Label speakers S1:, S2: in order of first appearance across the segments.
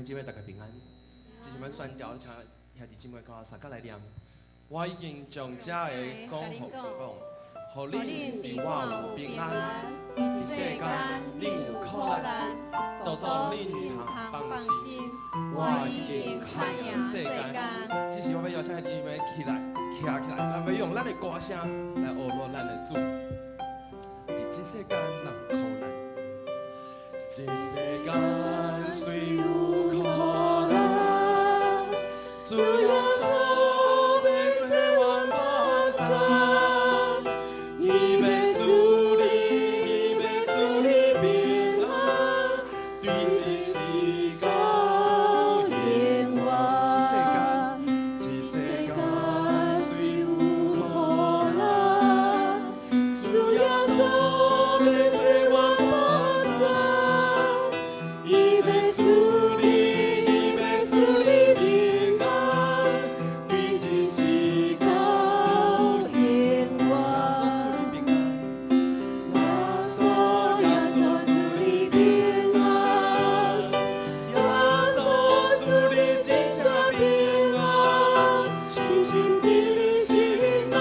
S1: 兄姊妹大家平安，之前要宣调，请兄弟姊妹跟我三角来念。我已经将这个讲互讲，互恁伫我有平安，伫世间恁有苦难，都当恁通放心。我已经看赢世间。只是我要邀请兄弟姊妹起来，站起来，咱要用咱的歌声来学罗咱的主。伫这世间人苦难，这世间虽有苦难，主耶稣要做阮帮助，伊要赐你，伊要赐你平安，对这世间永远。这世间虽有苦难，主耶稣要做阮帮助，伊要赐你，伊要赐你平安，对这世间永远。耶稣赐你平安，耶稣赐你真正平安，亲亲比你心爱，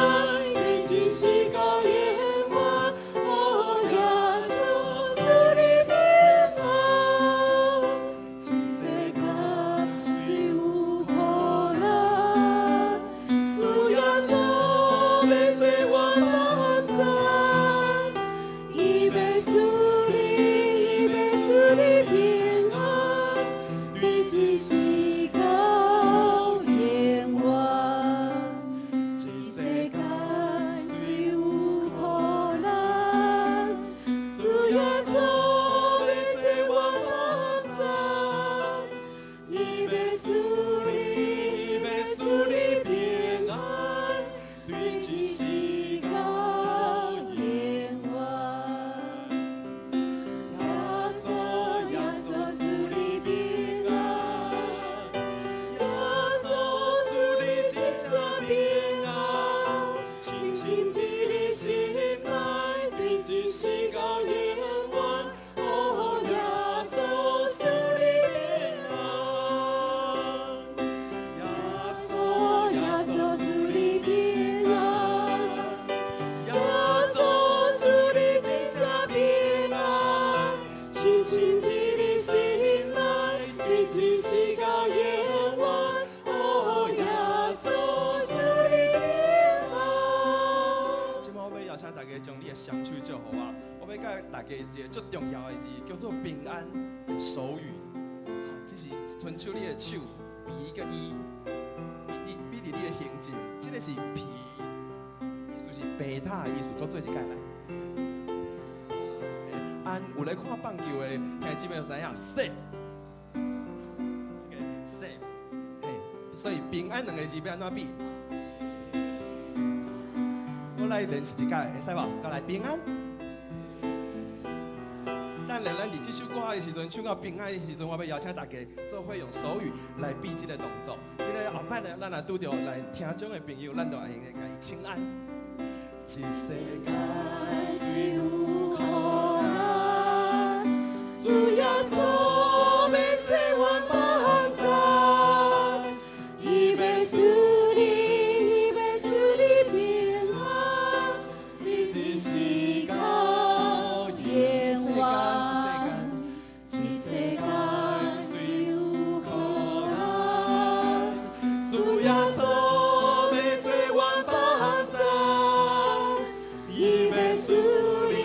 S1: 对这世间永远。哦，耶稣赐你平安，这世间虽有苦难，主耶稣要做阮帮助，伊要赐你，伊要赐你平安，对这世间永远。这世间虽有苦难，主耶稣要做阮帮助，伊要赐你，伊要赐你平安，对这世间永远。耶稣赐你平安，耶稣赐你真正平安，亲亲比你心爱，对这世间永远。哦，耶稣赐你平安，耶稣赐你平安，耶稣赐你真正平安，亲亲比你心爱，对这世间永远。哦，耶稣赐你平安。今晚我要邀请大家将你的双手做好啊！我要教大家一个最重要的字，叫做平安的手语。这是伸手你的手，比个一，比伫你的形状，这个是皮，意思是白塔的意思，搁做一解来。按有来看棒球的兄弟姊妹就知影说，说，所以平安两个字要安怎比？我来练习一下，会使无？再来平安。等下咱伫这首歌的时阵，唱到平安的时阵，我要邀请大家做伙用手语来比这个动作。这个后摆呢，咱若拄着来听奖的朋友，咱就会用来甲伊请安。这世间虽有苦难，主耶稣要做阮帮助，伊要赐你，伊要赐你平安，对这世间永远。这世间虽有苦难，主耶稣要做阮帮助，伊要赐你，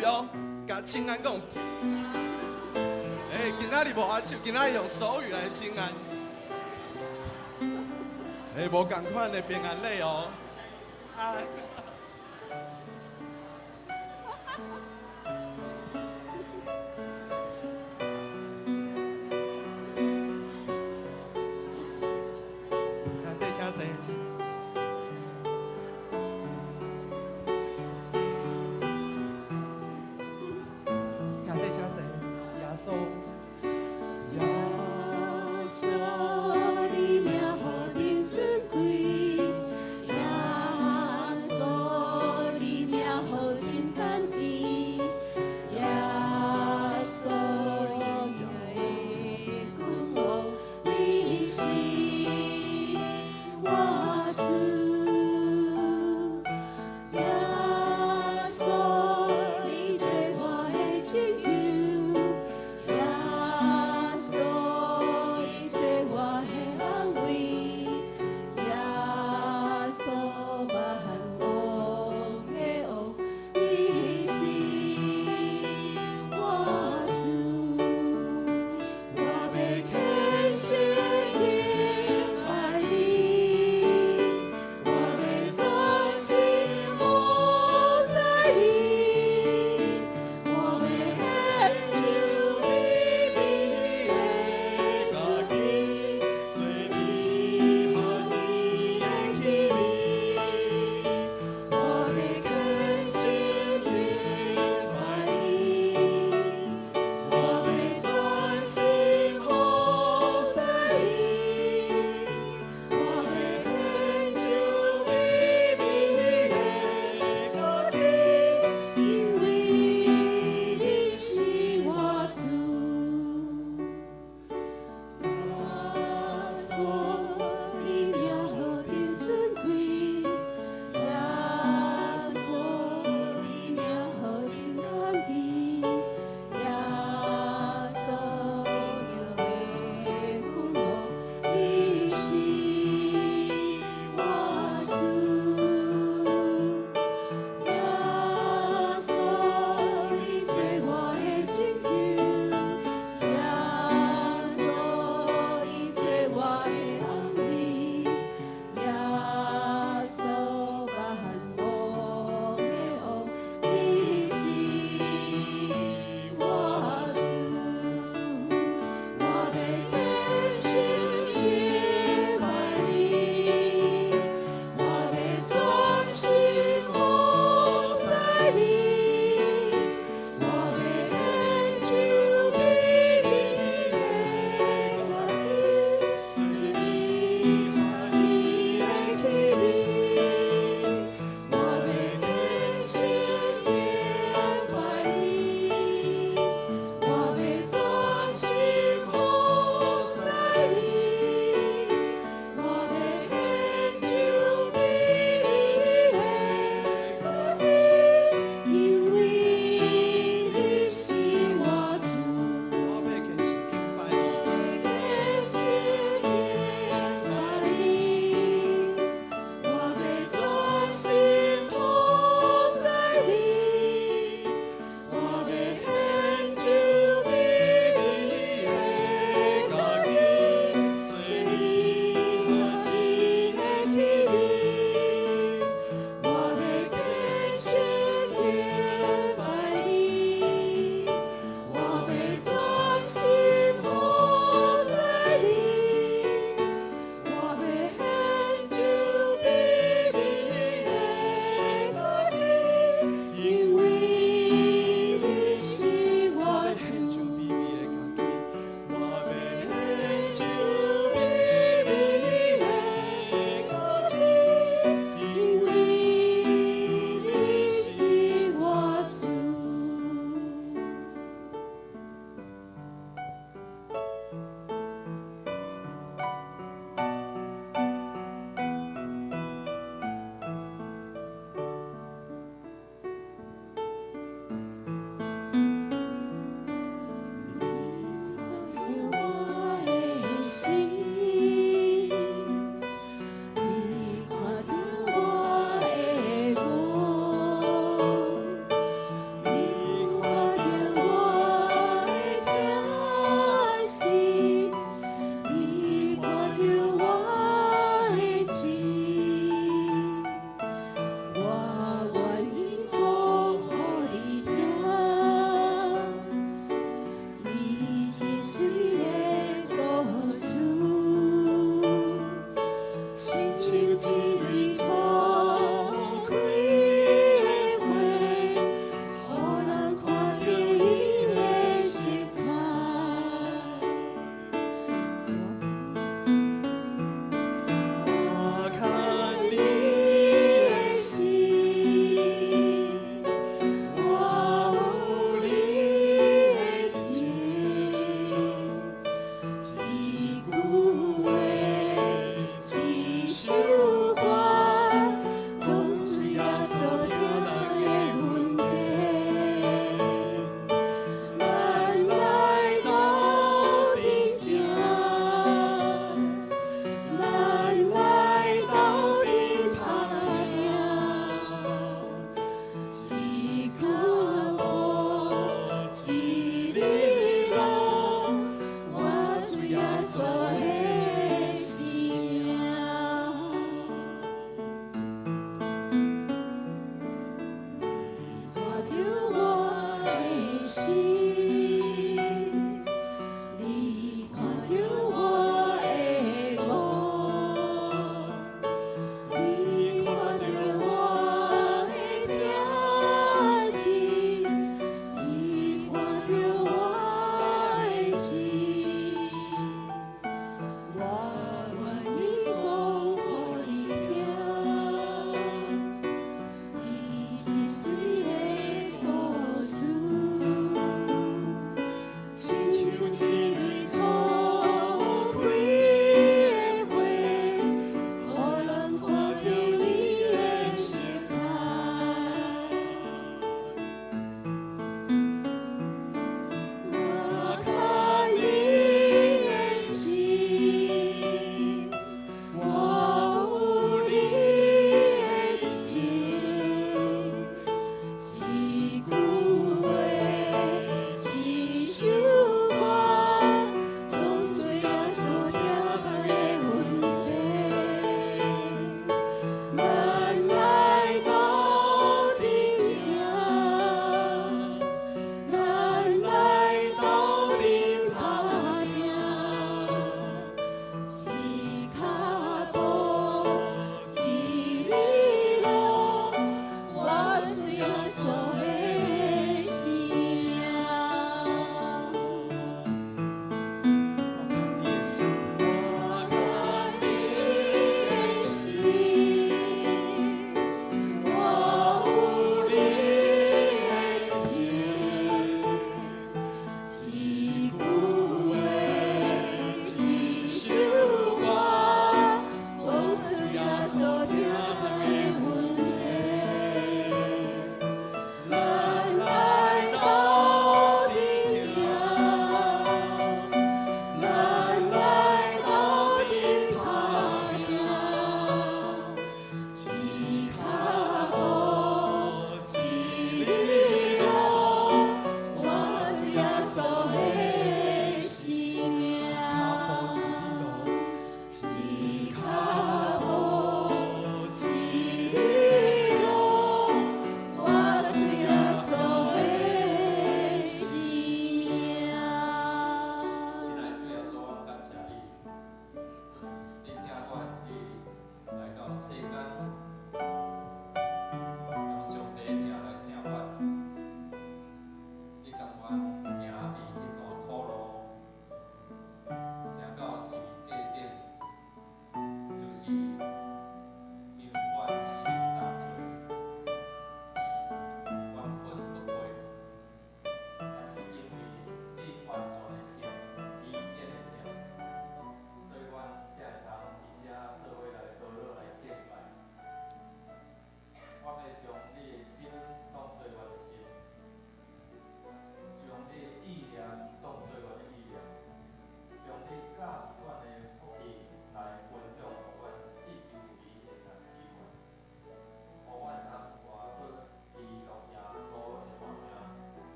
S1: 语哦，甲亲安讲。今仔日无阿手，今仔日用手语来亲安。无共款的平安礼哦。请坐。请坐，耶稣。耶稣，你名何等尊贵！耶稣，你名何等甘甜！耶稣，你的君王，你是我。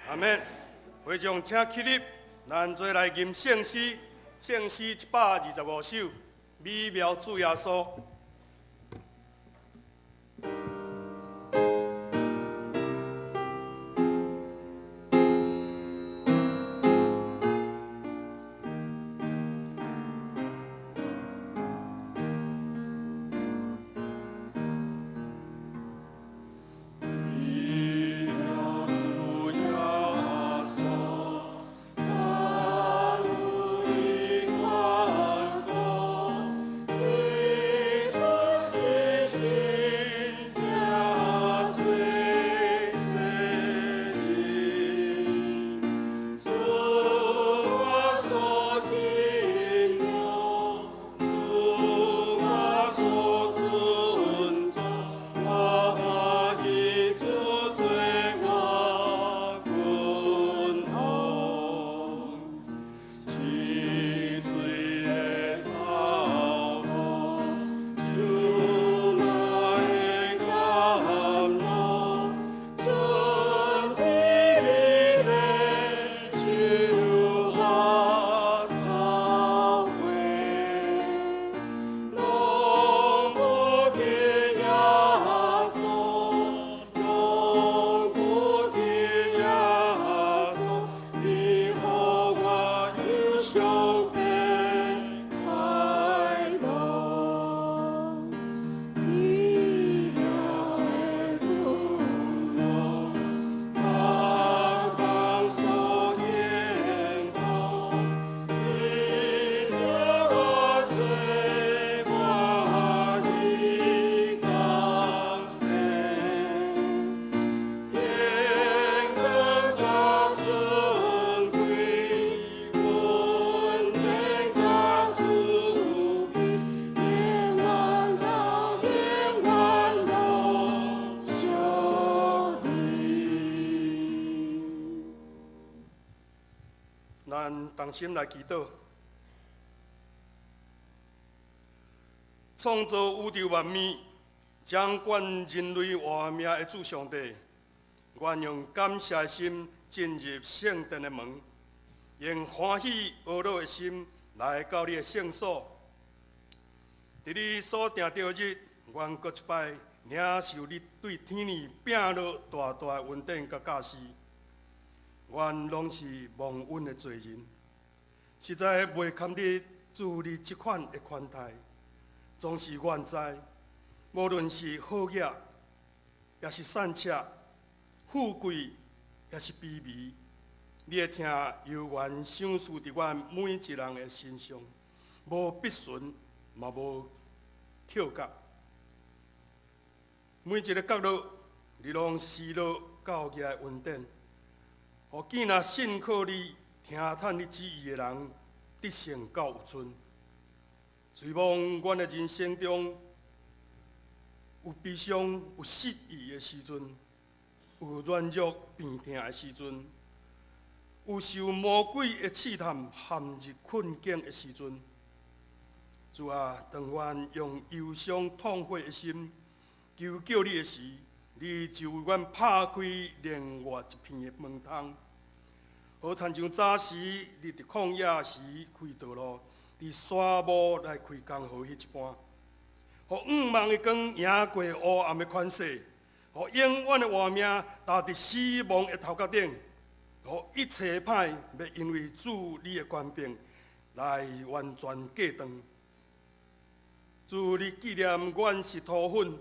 S2: 阿们，会众请起立，咱做来吟圣诗，圣诗125首，美妙主耶稣。咱同心来祈祷，创造宇宙万物、掌管人类活命的主上帝，愿用感谢的心进入圣殿的门，用欢喜懊恼的心来到你的圣所。伫你所定着日，愿搁一摆领受你对天年拼落大大的恩典甲教示。愿拢是蒙恩的罪人，实在袂堪得主你这款的款待，总是愿知，无论是好业，也是善车，富贵，也是卑微，你会听犹原想事伫阮每一人的身上，无必顺，嘛无跳脚，每一个角落，你拢施落教义的恩典。互见若信靠你、听叹你旨意的人，得胜到有存。随望阮的人生中，有悲伤、有失意的时阵，有软弱病痛的时阵，有受魔鬼的试探、陷入困境的时阵。主啊，当阮用忧伤痛悔的心求救你的时，你就为阮拍开另外一片的门窗，好亲像早时你伫旷野时开道路，伫沙漠来开江河迄一般，互暗梦的光赢过黑暗的款势，互永远的活命踏伫死亡的头壳顶，互一切歹要因为主你的权柄来完全过断。主你纪念阮是土粉。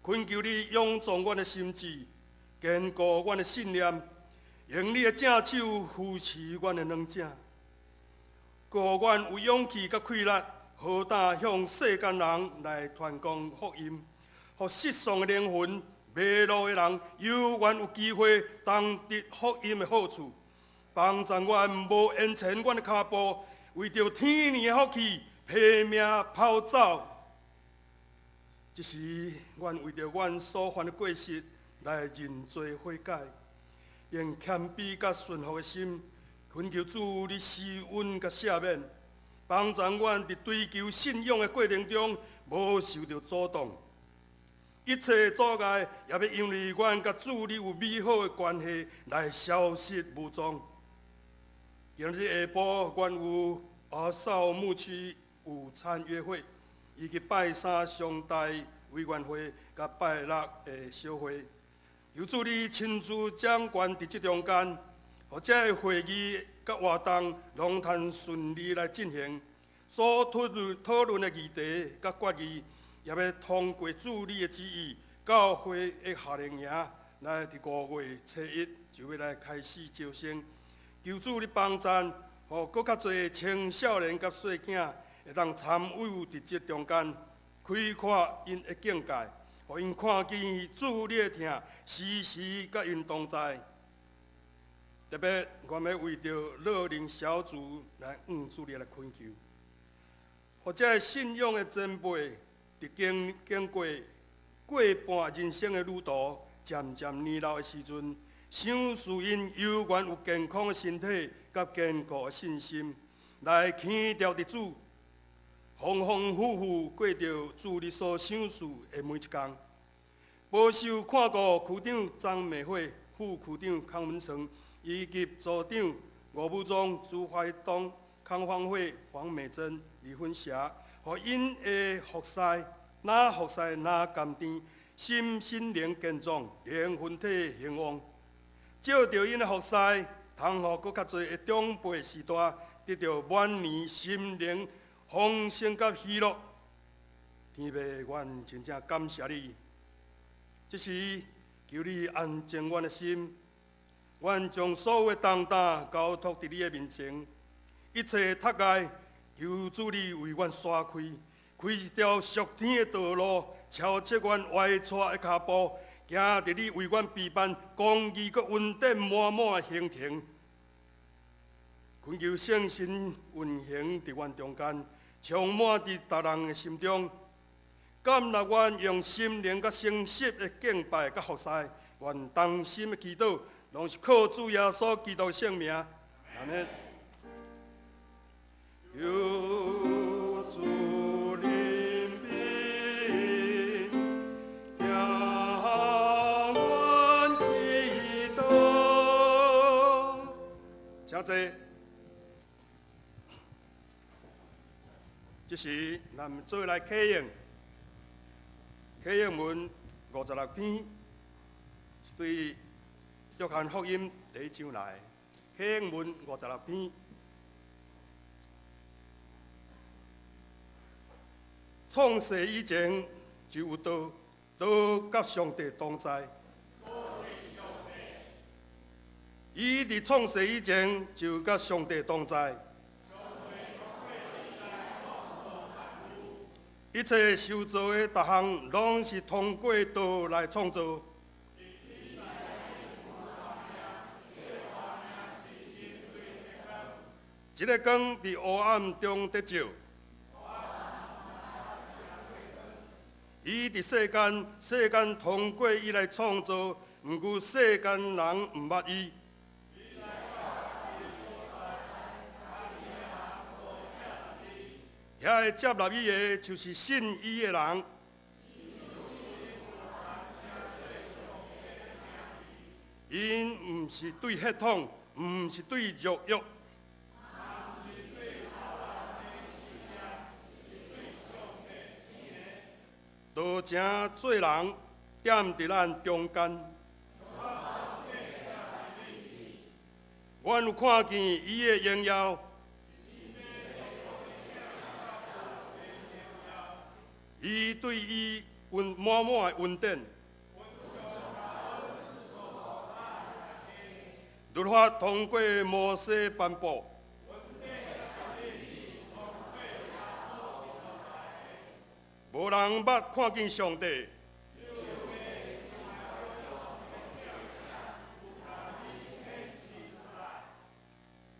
S2: 恳求你勇壮阮的心智，坚固阮的信念，用你的正手扶持阮的软颈，给阮有勇气甲气力，好胆向世间人来传讲福音，互失丧的灵魂、迷路的人，犹原有机会当得福音的好处，帮助阮无延前阮的脚步，为着天年的福气，拼命跑走。这时，阮为着阮所犯的过失来认罪悔改，用谦卑甲顺服的心，恳求主你施恩甲赦免，帮助阮伫追求信仰的过程中，无受到阻挡。一切阻碍也要因为阮甲主你有美好的关系来消失无踪。今日下晡，阮有阿扫牧区午餐约会，以及拜三上大委员会甲拜六的小会。由主你亲自掌权伫即中间，互这个会议甲活动拢通顺利来进行。所讨论的议题甲决议，也要通过主你的旨意，教会的夏令营来伫5月初1就要来开始招生。求主你帮赞，互搁较侪青少年甲细囝会当参与伫即中间，开阔因的境界。互因看见主你的疼，时时甲因同在。特别，我们要为着乐龄小组来主你来恳求，或者信仰的前辈，伫经过半人生的旅途，渐渐年老的时阵，想使因犹原有健康的身体甲坚固的信心，来牵调伫主。风风雨雨过着主你所想事的每一天，保守看顾区长张美惠、副区长康文成，以及组长吴武忠、朱怀东、康芳惠、黄美珍、李芬霞，互因的服侍哪服侍哪甘甜，心灵健壮，灵魂体兴旺。照着因的服侍，通互搁较侪的长辈时代得到满年心灵丰盛甲喜乐。天父，阮真正感谢你。这时求你安静阮的心，阮将所有的重担交托伫你的面前，一切阻碍，求主你为阮刷开，开一条属天的道路，超切阮歪错的脚步，行伫你为阮备办公义佮恩典满满的行程。恳求圣神运行伫阮中间，充满伫逐人的心中，感纳阮用心灵佮诚实的敬拜佮服侍，阮当心的祈祷，拢是靠主耶稣基督的圣名。阿门。有主临边，听阮祈祷。请坐。这时，咱们做来启应，启应文56篇，是对约翰福音第1章来。启应文56篇，创世以前就有道，道甲上帝同在。伊伫创世以前就甲上帝同在。一切受造的逐项，拢是通过道来创造。一个光伫黑暗中得照，伊伫世间，世间通过伊来创造，毋过世间人毋捌伊。遐会接纳伊的，就是信伊的人。因毋是对血统，毋是对肉欲，道成做人，踮伫咱中间。阮有看见伊的荣耀。伊对伊满满的恩典，律法通过摩西颁布，无人捌看见上帝。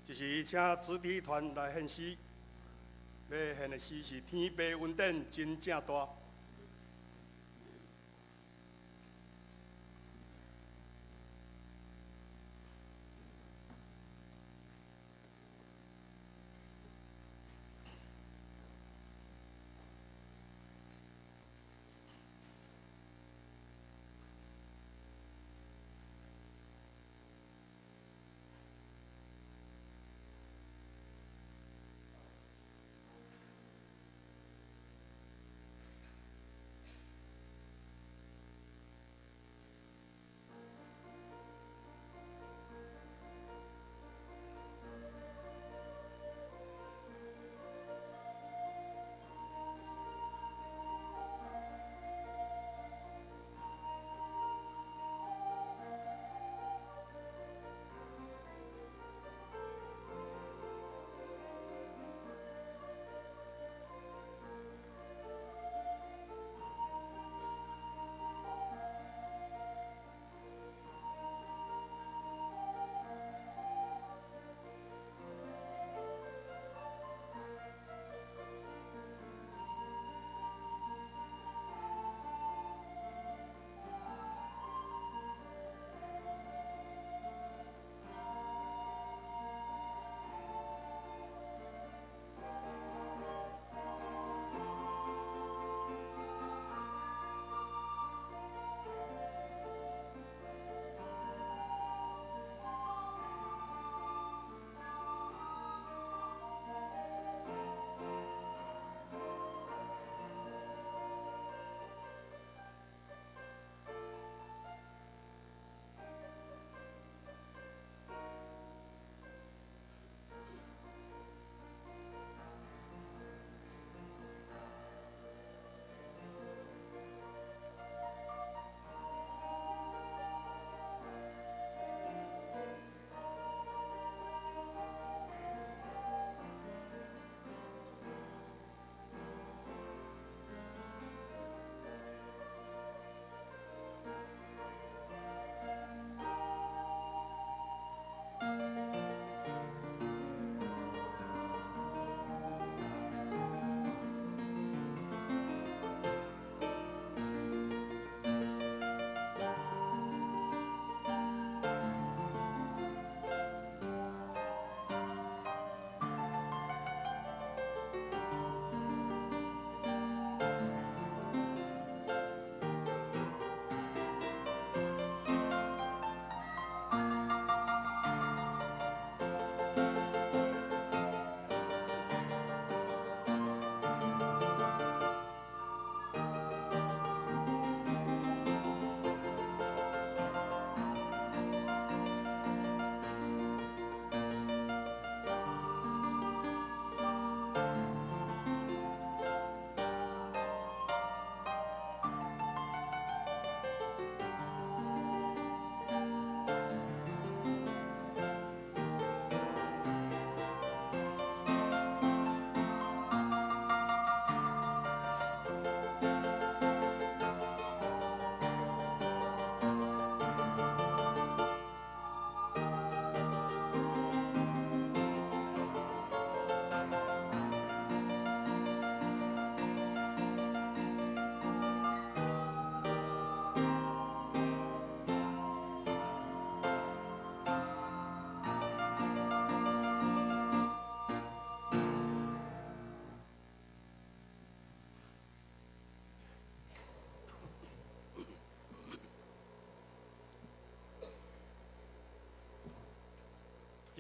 S2: 这是请主题团来献诗。要献的诗是天父恩典真正大。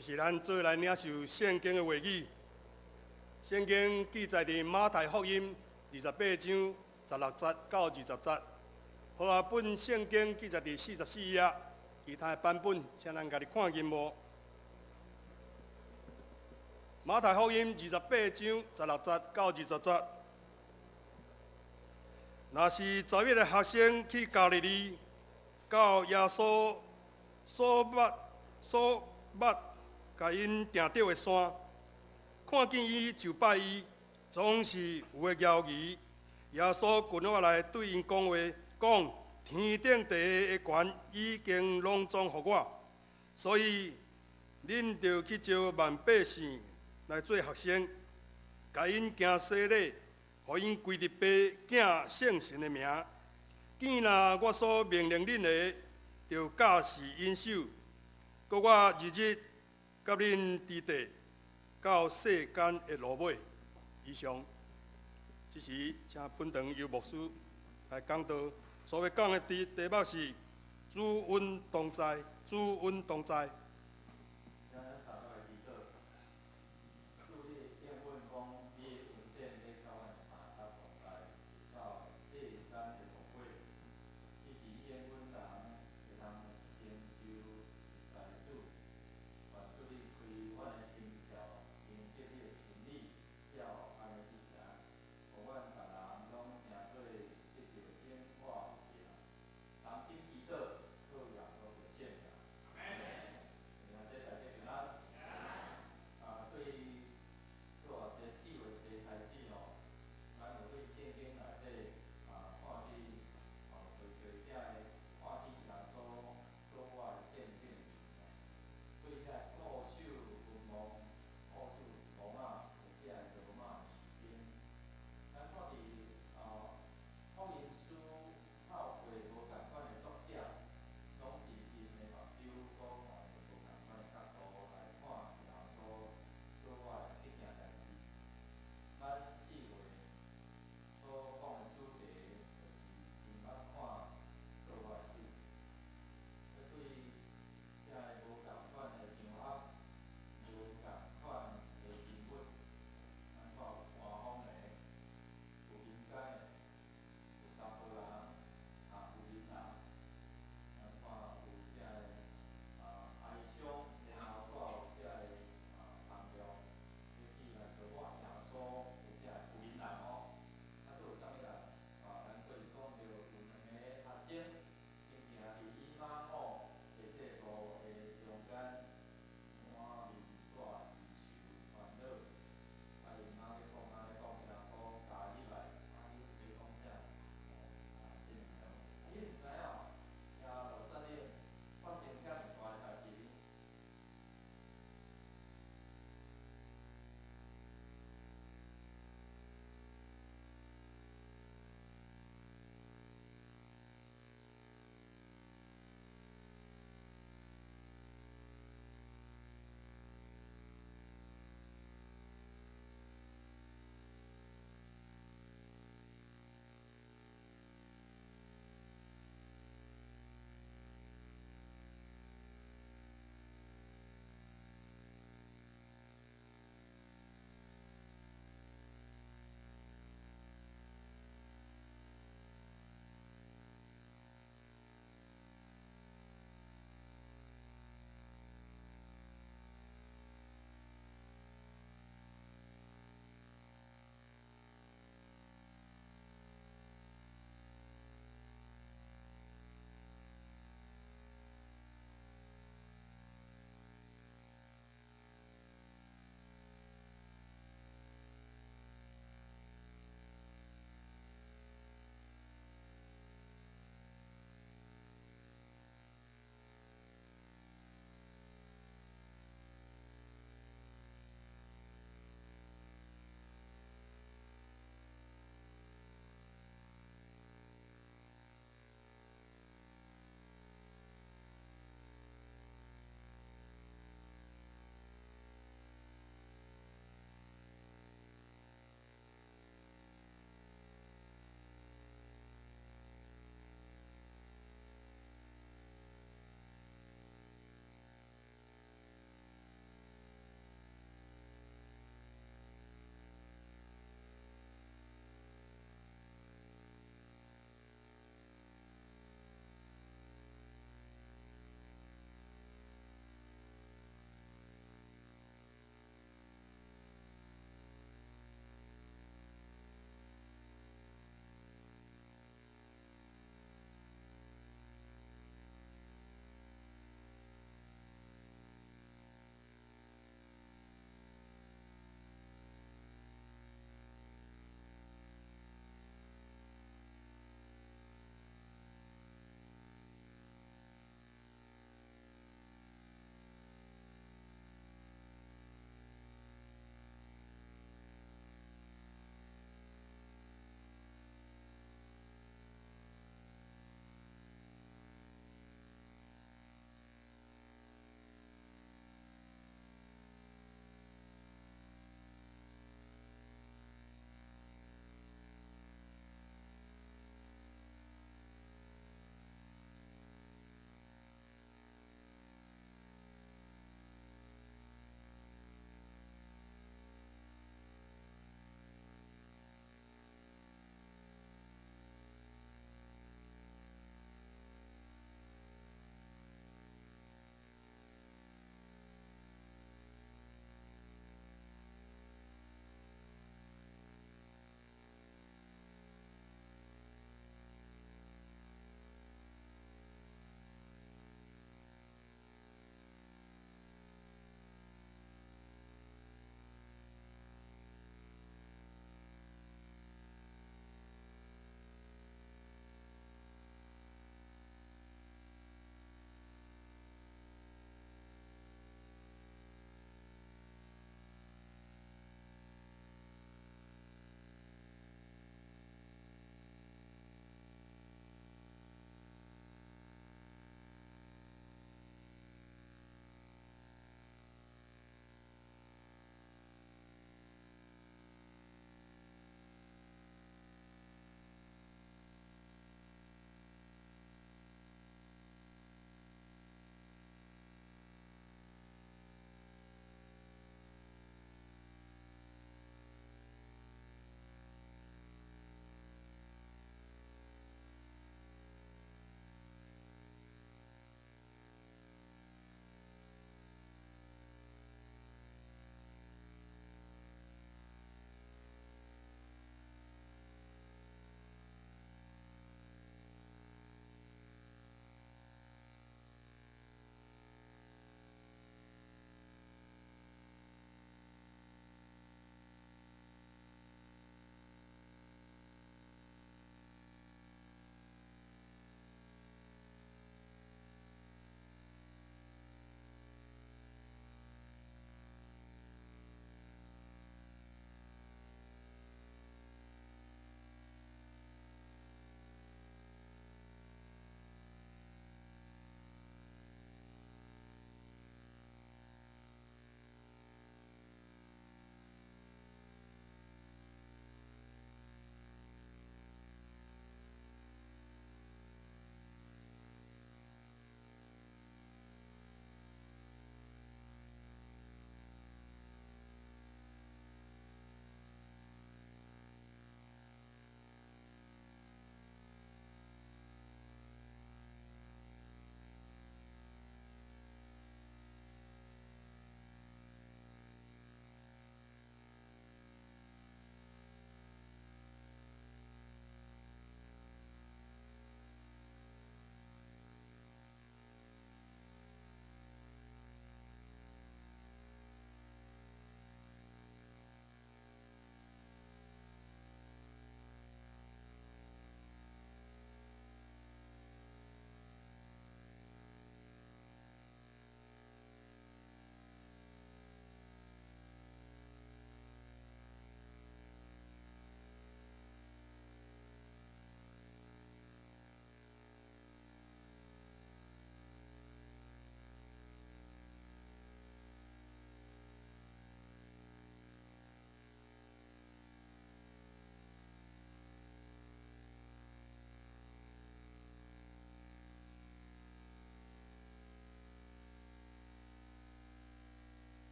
S2: 就是咱做来领受圣经的话语。圣经记载伫马太福音28章16节到20节。好啊，本圣经记载伫44页，其他的版本，请咱家己看见无？马太福音28章16节到20节。若是11个学生去加利利，到耶稣所捌甲因定着的山，看见伊就拜伊，总是有个摇疑。耶稣滚落来对因讲话，讲天顶地下的权已经拢总予我，所以恁着去招万百姓来做学生，甲因行洗礼。互因归入爸囝圣神的名，见若我所命令恁的，就教示因守。搁我日日甲恁伫地，到世间的落尾。以上，这时请本堂由牧师来讲道。所要讲的题目是“主恩同在，主恩同在”。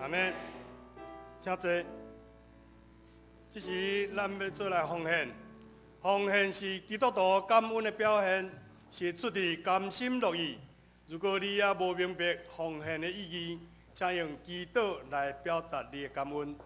S2: 阿妹，请坐。这时咱要做来奉献，奉献是基督徒感恩的表现，是出于甘心乐意。如果你也无明白奉献的意义，请用祈祷来表达你的感恩。